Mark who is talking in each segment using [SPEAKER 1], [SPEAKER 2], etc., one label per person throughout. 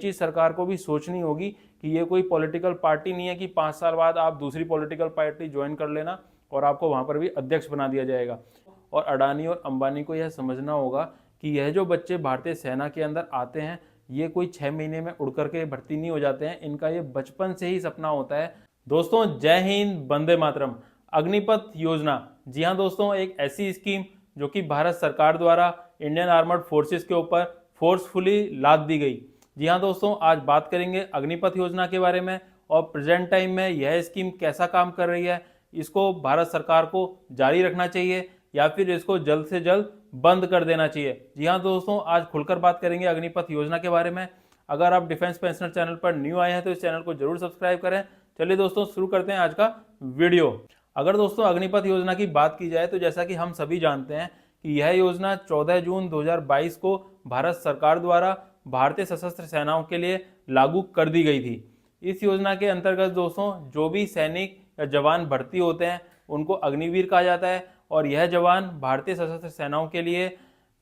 [SPEAKER 1] चीज़ सरकार को भी सोचनी होगी कि ये कोई पॉलिटिकल पार्टी नहीं है कि 5 साल बाद आप दूसरी पॉलिटिकल पार्टी ज्वाइन कर लेना और आपको वहाँ पर भी अध्यक्ष बना दिया जाएगा। और अडानी और अंबानी को यह समझना होगा कि यह जो बच्चे भारतीय सेना के अंदर आते हैं ये कोई 6 महीने में उड़ करके भर्ती नहीं हो जाते हैं, इनका ये बचपन से ही सपना होता है। दोस्तों जय हिंद, वंदे मातरम। अग्निपथ योजना, जी हाँ दोस्तों, एक ऐसी स्कीम जो कि भारत सरकार द्वारा इंडियन आर्मर्ड फोर्सेस के ऊपर फोर्सफुली लाद दी गई। जी हाँ दोस्तों, आज बात करेंगे अग्निपथ योजना के बारे में और प्रेजेंट टाइम में यह स्कीम कैसा काम कर रही है, इसको भारत सरकार को जारी रखना चाहिए या फिर इसको जल्द से जल्द बंद कर देना चाहिए। जी हाँ दोस्तों, आज खुलकर बात करेंगे अग्निपथ योजना के बारे में। अगर आप डिफेंस पेंशनर चैनल पर न्यू आए हैं तो इस चैनल को जरूर सब्सक्राइब करें। चलिए दोस्तों शुरू करते हैं आज का वीडियो। अगर दोस्तों अग्निपथ योजना की बात की जाए तो जैसा कि हम सभी जानते हैं कि यह योजना 14 जून 2022 को भारत सरकार द्वारा भारतीय सशस्त्र सेनाओं के लिए लागू कर दी गई थी। इस योजना के अंतर्गत दोस्तों जो भी सैनिक या जवान भर्ती होते हैं उनको अग्निवीर कहा जाता है और यह जवान भारतीय सशस्त्र सेनाओं के लिए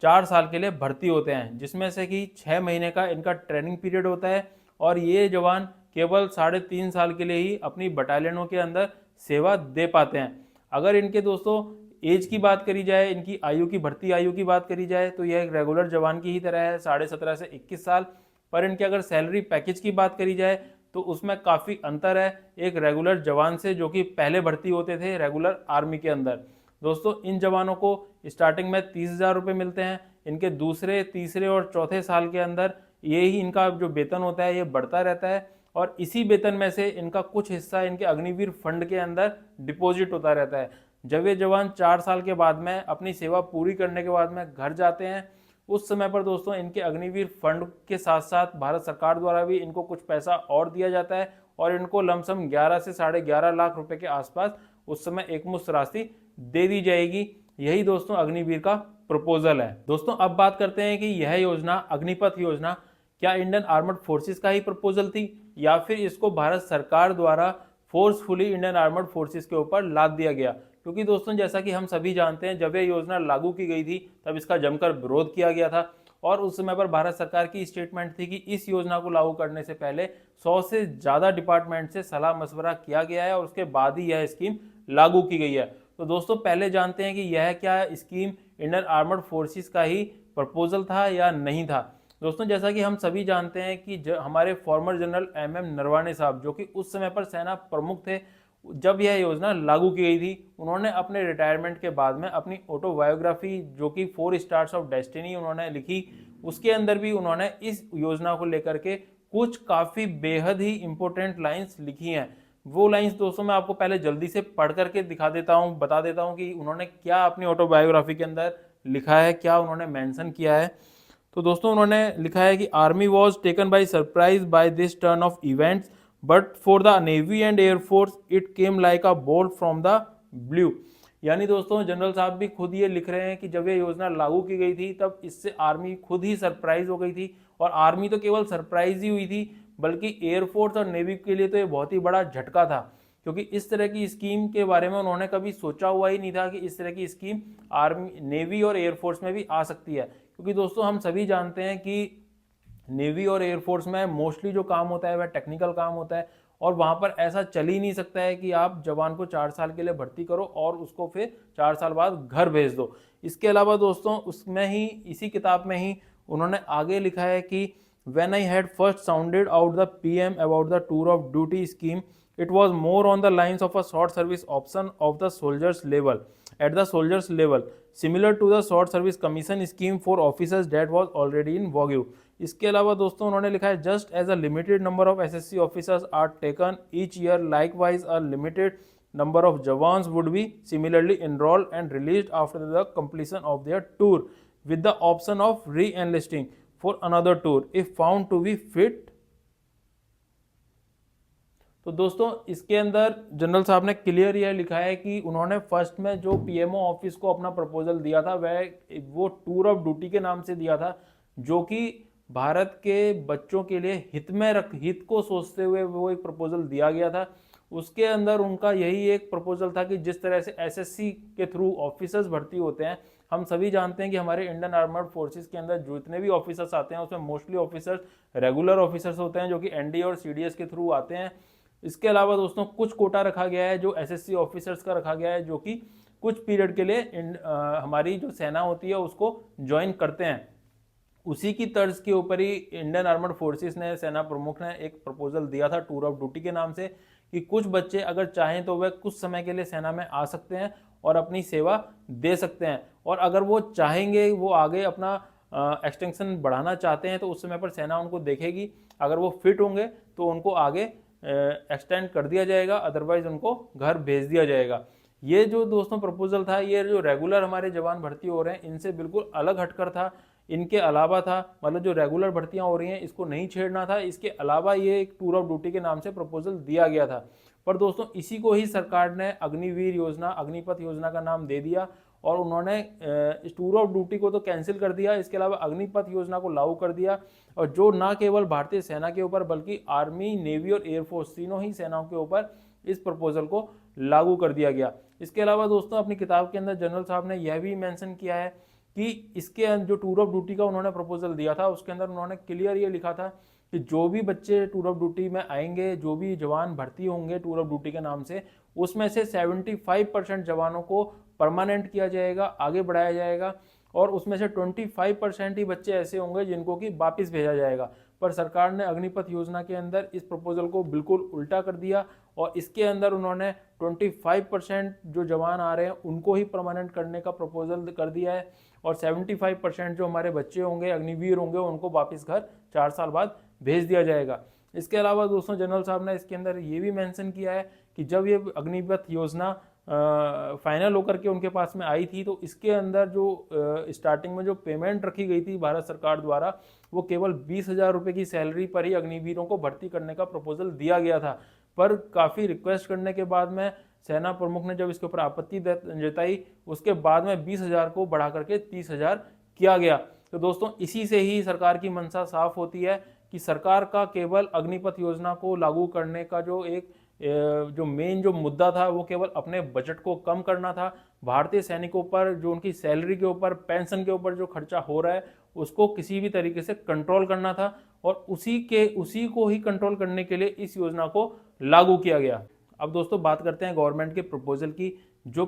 [SPEAKER 1] 4 साल के लिए भर्ती होते हैं, जिसमें से कि 6 महीने का इनका ट्रेनिंग पीरियड होता है और ये जवान केवल 3.5 साल के लिए ही अपनी बटालियनों के अंदर सेवा दे पाते हैं। अगर इनके दोस्तों एज की बात करी जाए, इनकी आयु की भर्ती आयु की बात करी जाए तो यह एक रेगुलर जवान की ही तरह है, 17.5 से 21 साल। पर इनके अगर सैलरी पैकेज की बात करी जाए तो उसमें काफ़ी अंतर है एक रेगुलर जवान से जो कि पहले भर्ती होते थे रेगुलर आर्मी के अंदर। दोस्तों इन जवानों को स्टार्टिंग में 30,000 रुपये मिलते हैं। इनके दूसरे, तीसरे और चौथे साल के अंदर ये ही इनका जो वेतन होता है ये बढ़ता रहता है और इसी वेतन में से इनका कुछ हिस्सा इनके अग्निवीर फंड के अंदर डिपॉजिट होता रहता है। जब ये जवान 4 साल के बाद में अपनी सेवा पूरी करने के बाद में घर जाते हैं उस समय पर दोस्तों इनके अग्निवीर फंड के साथ साथ भारत सरकार द्वारा भी इनको कुछ पैसा और दिया जाता है और इनको लमसम 11 से 11.5 लाख रुपए के आसपास उस समय एकमुश्त राशि दे दी जाएगी। यही दोस्तों अग्निवीर का प्रपोजल है। दोस्तों अब बात करते हैं कि यह योजना अग्निपथ योजना क्या इंडियन आर्मर्ड फोर्सेस का ही प्रपोजल थी या फिर इसको भारत सरकार द्वारा फोर्सफुली इंडियन आर्मर्ड फोर्सेस के ऊपर लाद दिया गया। क्योंकि दोस्तों जैसा कि हम सभी जानते हैं जब यह योजना लागू की गई थी तब इसका जमकर विरोध किया गया था और उस समय पर भारत सरकार की स्टेटमेंट थी कि इस योजना को लागू करने से पहले 100 से ज़्यादा डिपार्टमेंट से सलाह मशवरा किया गया है और उसके बाद ही यह स्कीम लागू की गई है। तो दोस्तों पहले जानते हैं कि यह क्या स्कीम इंडियन आर्मर्ड फोर्सेस का ही प्रपोजल था या नहीं था। दोस्तों जैसा कि हम सभी जानते हैं कि हमारे फॉर्मर जनरल MM नरवाने साहब जो कि उस समय पर सेना प्रमुख थे, जब यह योजना लागू की गई थी उन्होंने अपने रिटायरमेंट के बाद में अपनी ऑटोबायोग्राफी जो कि 4 स्टार्स ऑफ डेस्टिनी उन्होंने लिखी, उसके अंदर भी उन्होंने इस योजना को लेकर के कुछ काफ़ी बेहद ही इंपॉर्टेंट लाइंस लिखी हैं। वो लाइंस दोस्तों मैं आपको पहले जल्दी से पढ़ करके दिखा देता हूँ, बता देता हूँ कि उन्होंने क्या अपनी ऑटोबायोग्राफी के अंदर लिखा है, क्या उन्होंने मेंशन किया है। तो दोस्तों उन्होंने लिखा है कि army was taken by surprise by this turn off events but for the navy and air force it came like a bolt from the blue. यानी दोस्तों जनरल साहब भी खुद ये लिख रहे हैं कि जब ये योजना लागू की गई थी तब इससे आर्मी खुद ही सरप्राइज हो गई थी और आर्मी तो केवल सरप्राइज ही हुई थी बल्कि एयरफोर्स और नेवी के लिए तो ये बहुत ही बड़ा झटका था, क्योंकि इस तरह की स्कीम के बारे में उन्होंने कभी सोचा हुआ ही नहीं था कि इस तरह की स्कीम आर्मी, नेवी और एयरफोर्स में भी आ सकती है। क्योंकि दोस्तों हम सभी जानते हैं कि नेवी और एयरफोर्स में मोस्टली जो काम होता है वह टेक्निकल काम होता है और वहाँ पर ऐसा चल ही नहीं सकता है कि आप जवान को 4 साल के लिए भर्ती करो और उसको फिर 4 साल बाद घर भेज दो। इसके अलावा दोस्तों उसमें ही इसी किताब में ही उन्होंने आगे लिखा है कि when I had first sounded out the PM about the tour of duty scheme it was more on the lines of a short service option of the soldiers level at the soldiers level similar to the short service commission scheme for officers that was already in vogue। इसके अलावा दोस्तों उन्होंने लिखा है just as a limited number of SSC officers are taken each year likewise a limited number of jawans would be similarly enrolled and released after the completion of their tour with the option of re-enlisting for another tour if found to be fit। तो दोस्तों इसके अंदर general साहब ने clear यह लिखा है कि उन्होंने फर्स्ट में जो PMO ऑफिस को अपना प्रपोजल दिया था वह वो टूर ऑफ ड्यूटी के नाम से दिया था, जो कि भारत के बच्चों के लिए हित को सोचते हुए वो एक प्रपोजल दिया गया था। उसके अंदर उनका यही एक प्रपोजल था कि जिस तरह से SSC के थ्रू ऑफिसर्स भर्ती होते हैं हम सभी जानते हैं कि हमारे इंडियन आर्मर्ड फोर्सेस के अंदर जितने भी ऑफिसर्स आते हैं उसमें मोस्टली ऑफिसर्स रेगुलर ऑफिसर्स होते हैं जो कि एनडीए और सीडीएस के थ्रू आते हैं। इसके अलावा दोस्तों कुछ कोटा रखा गया है जो एसएससी ऑफिसर्स का रखा गया है जो कि कुछ पीरियड के लिए हमारी जो सेना होती है उसको ज्वाइन करते हैं। उसी की तर्ज के ऊपर ही इंडियन आर्मर्ड फोर्सेस ने, सेना प्रमुख ने एक प्रपोजल दिया था टूर ऑफ ड्यूटी के नाम से कि कुछ बच्चे अगर चाहें तो वह कुछ समय के लिए सेना में आ सकते हैं और अपनी सेवा दे सकते हैं, और अगर वो चाहेंगे, वो आगे अपना एक्सटेंशन बढ़ाना चाहते हैं तो उस समय पर सेना उनको देखेगी। अगर वो फिट होंगे तो उनको आगे एक्सटेंड कर दिया जाएगा, अदरवाइज उनको घर भेज दिया जाएगा। ये जो दोस्तों प्रपोजल था, ये जो रेगुलर हमारे जवान भर्ती हो रहे हैं इनसे बिल्कुल अलग हटकर था, इनके अलावा था। मतलब जो रेगुलर भर्तियां हो रही हैं इसको नहीं छेड़ना था, इसके अलावा ये एक टूर ऑफ ड्यूटी के नाम से प्रपोजल दिया गया था। पर दोस्तों इसी को ही सरकार ने अग्निवीर योजना, अग्निपथ योजना का नाम दे दिया और उन्होंने इस टूर ऑफ ड्यूटी को तो कैंसिल कर दिया, इसके अलावा अग्निपथ योजना को लागू कर दिया। और जो ना केवल भारतीय सेना के ऊपर बल्कि आर्मी, नेवी और एयरफोर्स तीनों ही सेनाओं के ऊपर इस प्रपोजल को लागू कर दिया गया। इसके अलावा दोस्तों अपनी किताब के अंदर जनरल साहब ने यह भी मेंशन किया है कि इसके जो टूर ऑफ ड्यूटी का उन्होंने प्रपोजल दिया था उसके अंदर उन्होंने क्लियर ये लिखा था कि जो भी बच्चे टूर ऑफ ड्यूटी में आएंगे, जो भी जवान भर्ती होंगे टूर ऑफ ड्यूटी के नाम से, उसमें से 75% जवानों को परमानेंट किया जाएगा, आगे बढ़ाया जाएगा, और उसमें से 25% ही बच्चे ऐसे होंगे जिनको कि वापस भेजा जाएगा। पर सरकार ने अग्निपथ योजना के अंदर इस प्रपोजल को बिल्कुल उल्टा कर दिया और इसके अंदर उन्होंने 25% जो जवान आ रहे हैं उनको ही परमानेंट करने का प्रपोजल कर दिया है, और 75% जो हमारे बच्चे होंगे, अग्निवीर होंगे, उनको वापस घर 4 साल बाद भेज दिया जाएगा। इसके अलावा दोस्तों जनरल साहब ने इसके अंदर ये भी मेंशन किया है कि जब ये अग्निपथ योजना फाइनल होकर के उनके पास में आई थी तो इसके अंदर जो स्टार्टिंग में जो पेमेंट रखी गई थी भारत सरकार द्वारा, वो केवल 20,000 रुपये की सैलरी पर ही अग्निवीरों को भर्ती करने का प्रपोजल दिया गया था। पर काफ़ी रिक्वेस्ट करने के बाद में सेना प्रमुख ने जब इसके ऊपर आपत्ति जताई, उसके बाद में 20,000 को बढ़ा करके 30,000 किया गया। तो दोस्तों इसी से ही सरकार की मंशा साफ होती है कि सरकार का केवल अग्निपथ योजना को लागू करने का जो मेन जो मुद्दा था वो केवल अपने बजट को कम करना था। भारतीय सैनिकों पर जो उनकी सैलरी के ऊपर, पेंशन के ऊपर जो खर्चा हो रहा है उसको किसी भी तरीके से कंट्रोल करना था, और उसी को ही कंट्रोल करने के लिए इस योजना को लागू किया गया। अब दोस्तों बात करते हैं गवर्नमेंट के प्रपोजल की। जो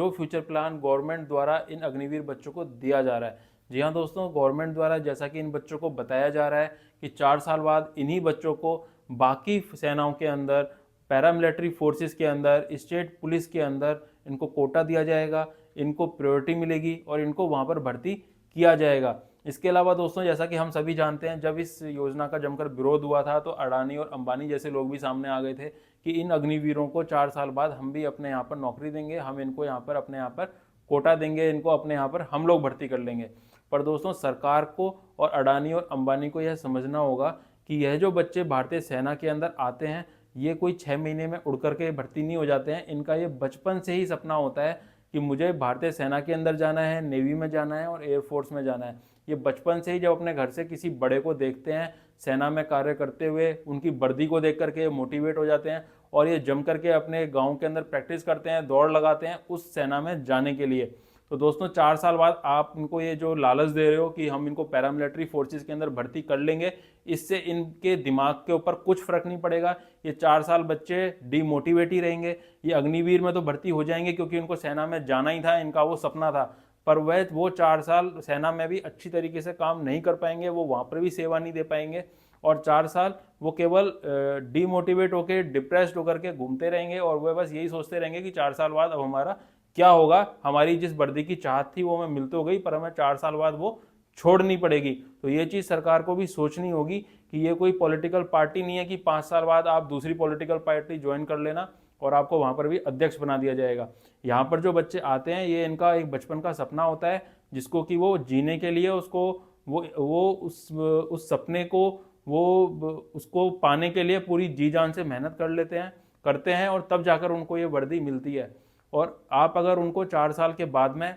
[SPEAKER 1] फ्यूचर प्लान गवर्नमेंट द्वारा इन अग्निवीर बच्चों को दिया जा रहा है। जी हाँ दोस्तों, गवर्नमेंट द्वारा जैसा कि इन बच्चों को बताया जा रहा है कि 4 साल बाद इन्हीं बच्चों को बाकी सेनाओं के अंदर, पैरामिलिट्री फोर्सेस के अंदर, स्टेट पुलिस के अंदर इनको कोटा दिया जाएगा, इनको प्रायोरिटी मिलेगी और इनको वहाँ पर भर्ती किया जाएगा। इसके अलावा दोस्तों जैसा कि हम सभी जानते हैं, जब इस योजना का जमकर विरोध हुआ था तो अडानी और अंबानी जैसे लोग भी सामने आ गए थे कि इन अग्निवीरों को 4 साल बाद हम भी अपने यहाँ पर नौकरी देंगे, हम इनको यहाँ पर अपने यहाँ पर कोटा देंगे, इनको अपने यहाँ पर हम लोग भर्ती कर लेंगे। पर दोस्तों सरकार को और अडानी और अंबानी को यह समझना होगा कि यह जो बच्चे भारतीय सेना के अंदर आते हैं ये कोई 6 महीने में उड़ करके भर्ती नहीं हो जाते हैं। इनका ये बचपन से ही सपना होता है कि मुझे भारतीय सेना के अंदर जाना है, नेवी में जाना है और एयरफोर्स में जाना है। ये बचपन से ही जब अपने घर से किसी बड़े को देखते हैं सेना में कार्य करते हुए, उनकी वर्दी को देख करके मोटिवेट हो जाते हैं और ये जम करके अपने गाँव के अंदर प्रैक्टिस करते हैं, दौड़ लगाते हैं उस सेना में जाने के लिए। तो दोस्तों 4 साल बाद आप इनको ये जो लालच दे रहे हो कि हम इनको पैरामिलिट्री फोर्सेस के अंदर भर्ती कर लेंगे, इससे इनके दिमाग के ऊपर कुछ फर्क नहीं पड़ेगा। ये 4 साल बच्चे डीमोटिवेट ही रहेंगे। ये अग्निवीर में तो भर्ती हो जाएंगे क्योंकि इनको सेना में जाना ही था, इनका वो सपना था, पर वो 4 साल सेना में भी अच्छी तरीके से काम नहीं कर पाएंगे, वो वहाँ पर भी सेवा नहीं दे पाएंगे और 4 साल वो केवल डीमोटिवेट होकर, डिप्रेस्ड होकर के घूमते रहेंगे और वह बस यही सोचते रहेंगे कि 4 साल बाद अब हमारा क्या होगा, हमारी जिस वर्दी की चाहत थी वो हमें मिल तो गई पर हमें 4 साल बाद वो छोड़नी पड़ेगी। तो ये चीज़ सरकार को भी सोचनी होगी कि ये कोई पॉलिटिकल पार्टी नहीं है कि 5 साल बाद आप दूसरी पॉलिटिकल पार्टी ज्वाइन कर लेना और आपको वहाँ पर भी अध्यक्ष बना दिया जाएगा। यहाँ पर जो बच्चे आते हैं ये इनका एक बचपन का सपना होता है जिसको कि वो जीने के लिए उस सपने को उसको पाने के लिए पूरी जी जान से मेहनत करते हैं और तब जाकर उनको ये वर्दी मिलती है। और आप अगर उनको 4 साल के बाद में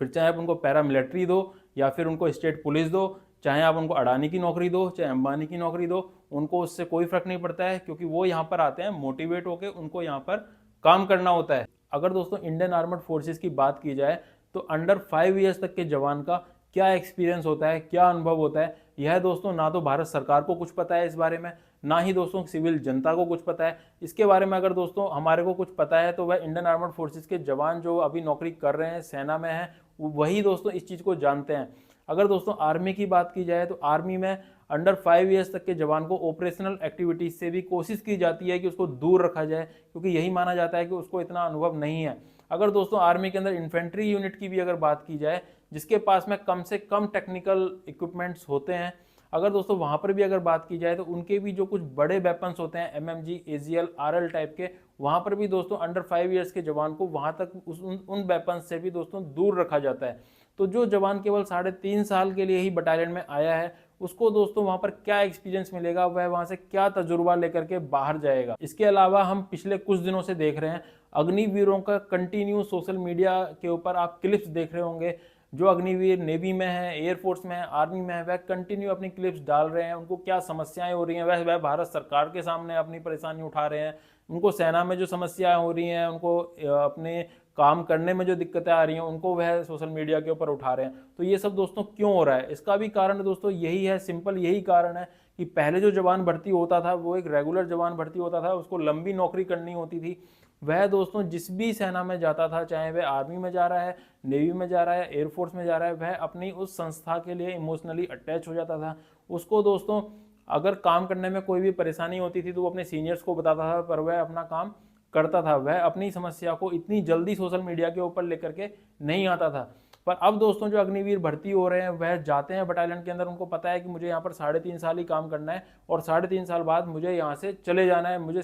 [SPEAKER 1] फिर चाहे आप उनको पैरामिलिट्री दो या फिर उनको स्टेट पुलिस दो, चाहे आप उनको अडानी की नौकरी दो, चाहे अंबानी की नौकरी दो, उनको उससे कोई फर्क नहीं पड़ता है क्योंकि वो यहाँ पर आते हैं मोटिवेट होकर, उनको यहाँ पर काम करना होता है। अगर दोस्तों इंडियन आर्मड फोर्सेस की बात की जाए तो अंडर 5 ईयर्स तक के जवान का क्या एक्सपीरियंस होता है, क्या अनुभव होता है, यह दोस्तों ना तो भारत सरकार को कुछ पता है इस बारे में, ना ही दोस्तों सिविल जनता को कुछ पता है। इसके बारे में अगर दोस्तों हमारे को कुछ पता है तो वह इंडियन आर्मड फोर्सेस के जवान जो अभी नौकरी कर रहे हैं, सेना में हैं, वही दोस्तों इस चीज़ को जानते हैं। अगर दोस्तों आर्मी की बात की जाए तो आर्मी में अंडर 5 ईयर्स तक के जवान को ऑपरेशनल एक्टिविटीज से भी कोशिश की जाती है कि उसको दूर रखा जाए, क्योंकि यही माना जाता है कि उसको इतना अनुभव नहीं है। अगर दोस्तों आर्मी के अंदर इन्फेंट्री यूनिट की भी अगर बात की जाए, जिसके पास में कम से कम टेक्निकल इक्विपमेंट्स होते हैं, अगर दोस्तों वहाँ पर भी अगर बात की जाए तो उनके भी जो कुछ बड़े वेपन्स होते हैं MMG, AGL, RL टाइप के, वहाँ पर भी दोस्तों अंडर 5 ईयर्स के जवान को वहाँ तक उन वेपन्स से भी दोस्तों दूर रखा जाता है। तो जो जवान केवल 3.5 साल के लिए ही बटालियन में आया है, उसको दोस्तों वहाँ पर क्या एक्सपीरियंस मिलेगा, वह वहाँ से क्या तजुर्बा लेकर के बाहर जाएगा। इसके अलावा हम पिछले कुछ दिनों से देख रहे हैं अग्निवीरों का कंटिन्यू सोशल मीडिया के ऊपर आप क्लिप्स देख रहे होंगे। जो अग्निवीर नेवी में है, एयरफोर्स में है, आर्मी में है, वह कंटिन्यू अपनी क्लिप्स डाल रहे हैं। उनको क्या समस्याएं हो रही हैं वह भारत सरकार के सामने अपनी परेशानी उठा रहे हैं। उनको सेना में जो समस्याएं हो रही हैं, उनको अपने काम करने में जो दिक्कतें आ रही हैं, उनको वह सोशल मीडिया के ऊपर उठा रहे हैं। तो ये सब दोस्तों क्यों हो रहा है, इसका भी कारण दोस्तों यही है, सिंपल यही कारण है कि पहले जो जवान भर्ती होता था वो एक रेगुलर जवान भर्ती होता था, उसको लंबी नौकरी करनी होती थी। वह दोस्तों जिस भी सेना में जाता था, चाहे वह आर्मी में जा रहा है, नेवी में जा रहा है, एयरफोर्स में जा रहा है, वह अपनी उस संस्था के लिए इमोशनली अटैच हो जाता था। उसको दोस्तों अगर काम करने में कोई भी परेशानी होती थी तो वो अपने सीनियर्स को बताता था, पर वह अपना काम करता था। वह अपनी समस्या को इतनी जल्दी सोशल मीडिया के ऊपर लेकर के नहीं आता था। पर अब दोस्तों जो अग्निवीर भर्ती हो रहे हैं वह जाते हैं बटालियन के अंदर, उनको पता है कि मुझे यहाँ पर 3.5 साल ही काम करना है और 3.5 साल बाद मुझे यहाँ से चले जाना है, मुझे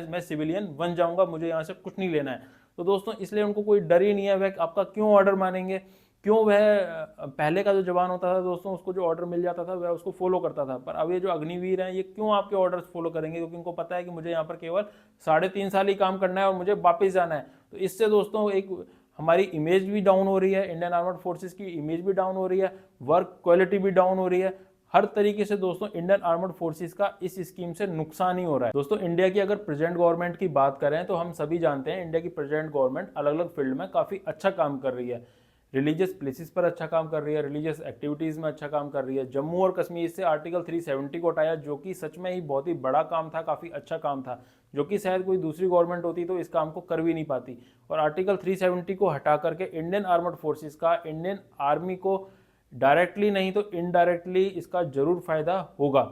[SPEAKER 1] मैं सिविलियन बन जाऊँगा, मुझे यहाँ से कुछ नहीं लेना है। तो दोस्तों इसलिए उनको कोई डर ही नहीं है, वह आपका क्यों ऑर्डर मानेंगे, क्यों वह पहले का जो जवान होता था दोस्तों उसको जो ऑर्डर मिल जाता था वह उसको फॉलो करता था। पर अब ये जो अग्निवीर हैं ये क्यों आपके ऑर्डर्स फॉलो करेंगे, क्योंकि उनको पता है कि मुझे यहाँ पर केवल 3.5 साल ही काम करना है और मुझे वापस जाना है। तो इससे दोस्तों एक हमारी इमेज भी डाउन हो रही है, इंडियन आर्मड फोर्सेस की इमेज भी डाउन हो रही है, वर्क क्वालिटी भी डाउन हो रही है। हर तरीके से दोस्तों इंडियन आर्मड फोर्सेस का इस स्कीम से नुकसान ही हो रहा है। दोस्तों इंडिया की अगर प्रेजेंट गवर्नमेंट की बात करें तो हम सभी जानते हैं इंडिया की प्रेजेंट गवर्नमेंट अलग अलग फील्ड में काफ़ी अच्छा काम कर रही है। रिलीजियस प्लेसेस पर अच्छा काम कर रही है, रिलीजियस एक्टिविटीज़ में अच्छा काम कर रही है। जम्मू और कश्मीर से आर्टिकल 370 को हटाया, जो कि सच में ही बहुत ही बड़ा काम था, काफ़ी अच्छा काम था, जो कि शायद कोई दूसरी गवर्नमेंट होती तो इस काम को कर भी नहीं पाती। और आर्टिकल 370 को हटा करके इंडियन आर्मड फोर्सेस का इंडियन आर्मी को डायरेक्टली नहीं तो इनडायरेक्टली इसका जरूर फ़ायदा होगा।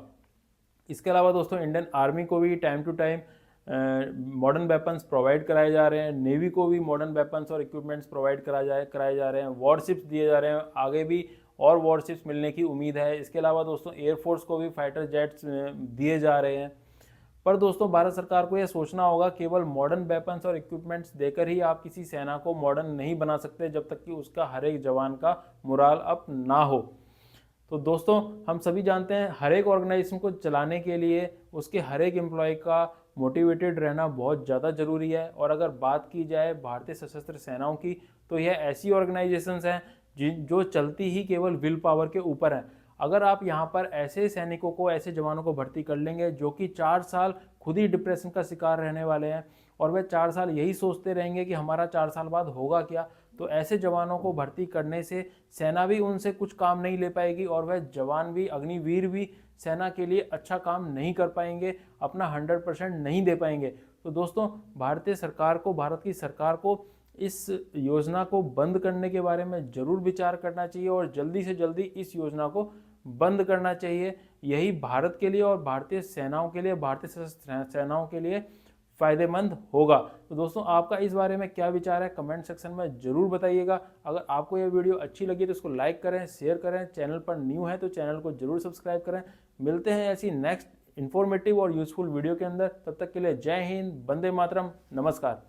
[SPEAKER 1] इसके अलावा दोस्तों इंडियन आर्मी को भी time to time modern weapons provide कराए जा रहे हैं, नेवी को भी मॉडर्न वेपन्स और इक्विपमेंट्स प्रोवाइड कराए जा रहे हैं, वॉरशिप्स दिए जा रहे हैं, आगे भी और वॉरशिप्स मिलने की उम्मीद है। इसके अलावा दोस्तों एयरफोर्स को भी फाइटर जेट्स दिए जा रहे हैं। पर दोस्तों भारत सरकार को यह सोचना होगा, केवल मॉडर्न वेपन्स और इक्विपमेंट्स देकर ही आप किसी सेना को मॉडर्न नहीं बना सकते जब तक कि उसका हर एक जवान का मोराल अप ना हो। तो दोस्तों हम सभी जानते हैं हर एक ऑर्गेनाइजेशन को चलाने के लिए उसके हर एक एम्प्लॉय का मोटिवेटेड रहना बहुत ज़्यादा ज़रूरी है। और अगर बात की जाए भारतीय सशस्त्र सेनाओं की, तो यह ऐसी ऑर्गेनाइजेशंस हैं जो चलती ही केवल विल पावर के ऊपर हैं। अगर आप यहाँ पर ऐसे सैनिकों को, ऐसे जवानों को भर्ती कर लेंगे जो कि 4 साल खुद ही डिप्रेशन का शिकार रहने वाले हैं और वह 4 साल यही सोचते रहेंगे कि हमारा 4 साल बाद होगा क्या, तो ऐसे जवानों को भर्ती करने से सेना भी उनसे कुछ काम नहीं ले पाएगी और वह जवान भी, अग्निवीर भी सेना के लिए अच्छा काम नहीं कर पाएंगे, अपना 100% नहीं दे पाएंगे। तो दोस्तों भारतीय सरकार को, भारत की सरकार को इस योजना को बंद करने के बारे में ज़रूर विचार करना चाहिए और जल्दी से जल्दी इस योजना को बंद करना चाहिए। यही भारत के लिए और भारतीय सेनाओं के लिए, भारतीय सशस्त्र सेनाओं के लिए फ़ायदेमंद होगा। तो दोस्तों आपका इस बारे में क्या विचार है, कमेंट सेक्शन में ज़रूर बताइएगा। अगर आपको यह वीडियो अच्छी लगी तो इसको लाइक करें, शेयर करें, चैनल पर न्यू है तो चैनल को ज़रूर सब्सक्राइब करें। मिलते हैं ऐसी नेक्स्ट इन्फॉर्मेटिव और यूजफुल वीडियो के अंदर। तब तक के लिए जय हिंद, वंदे मातरम, नमस्कार।